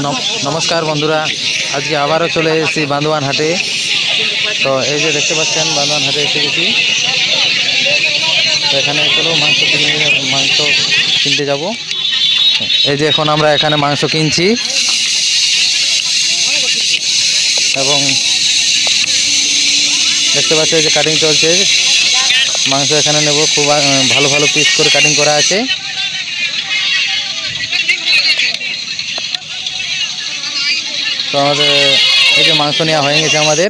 নমস্কার বন্ধুরা, আজকে আবারও চলে এসেছি বান্দোয়ান হাটে। তো এই যে দেখতে পাচ্ছেন বান্দোয়ান হাটে এসে গেছি। তো এখানে চলো মাংস কিনতে যাব। এই যে এখন আমরা এখানে মাংস কিনছি এবং দেখতে পাচ্ছি যে কাটিং চলছে। মাংস এখানে নেব, খুব ভালো ভালো পিস করে কাটিং করা আছে। তো আমাদের এই যে মাংস নেওয়া হয়ে গেছে আমাদের।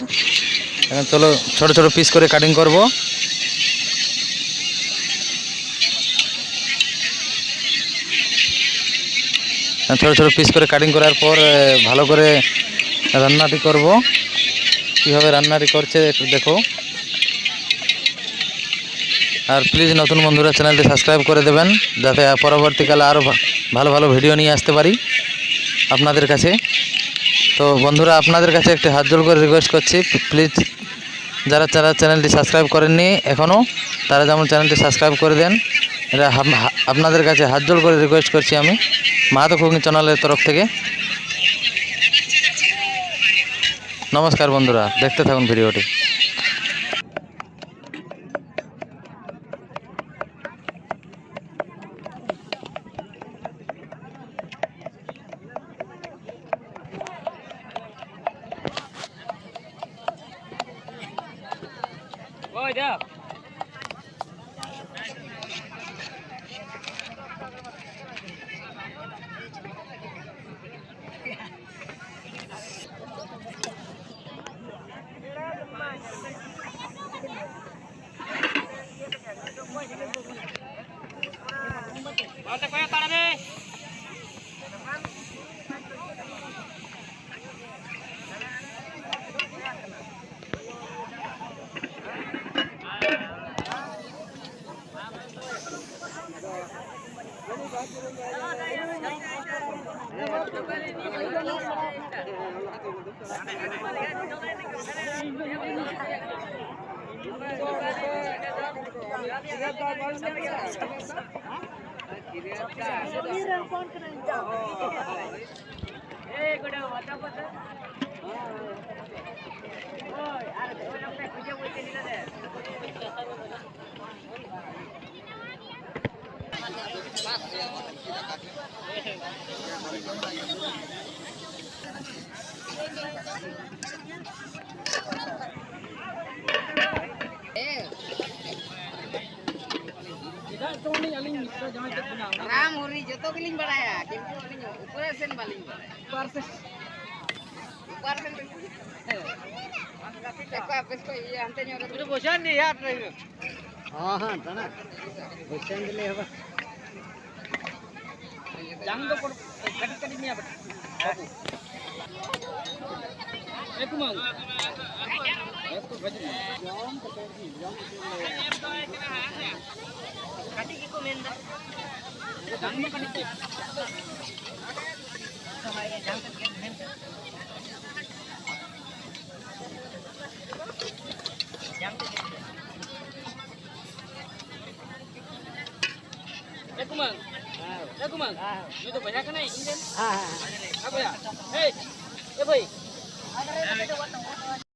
এখন চলো ছোট ছোট পিস করে কাটিং করব। ছোট ছোট পিস করে কাটিং করার পর ভালো করে রান্নাটি করব। কীভাবে রান্নাটি করছে একটু দেখো। আর প্লিজ নতুন বন্ধুরা চ্যানেলটি সাবস্ক্রাইব করে দেবেন, যাতে পরবর্তীকালে আরও ভালো ভালো ভিডিও নিয়ে আসতে পারি আপনাদের কাছে। তো বন্ধুরা, আপনাদের কাছে একটি হাত জোড় করে রিকোয়েস্ট করছি, প্লিজ যারা চ্যানেলটি সাবস্ক্রাইব করেননি এখনও, তারা যেমন চ্যানেলটি সাবস্ক্রাইব করে দেন। এটা আপনাদের কাছে হাত জোড় করে রিকোয়েস্ট করছি আমি, মাহাতো কুকিং চ্যানেলের তরফ থেকে। নমস্কার বন্ধুরা, দেখতে থাকুন ভিডিওটি। राम होरी जो तो किलिंग बढ़ाया किंतु अलिंग ऊपर से बालिंग ऊपर से देखो आप इसको ये हमते नहीं होगा तो बोझान नहीं यार नहीं हां हां तना बोझान ले हवा जंग तो कट कट नहीं बट बाबू एक मांग एक तो गज जाम पकड़ी जाम काटी की को मेंदा जंग में कट हमारे जंग तक के मेन जंग एक मांग ये तो भैया का नहीं इंजन हां हां अब भैया ए भाई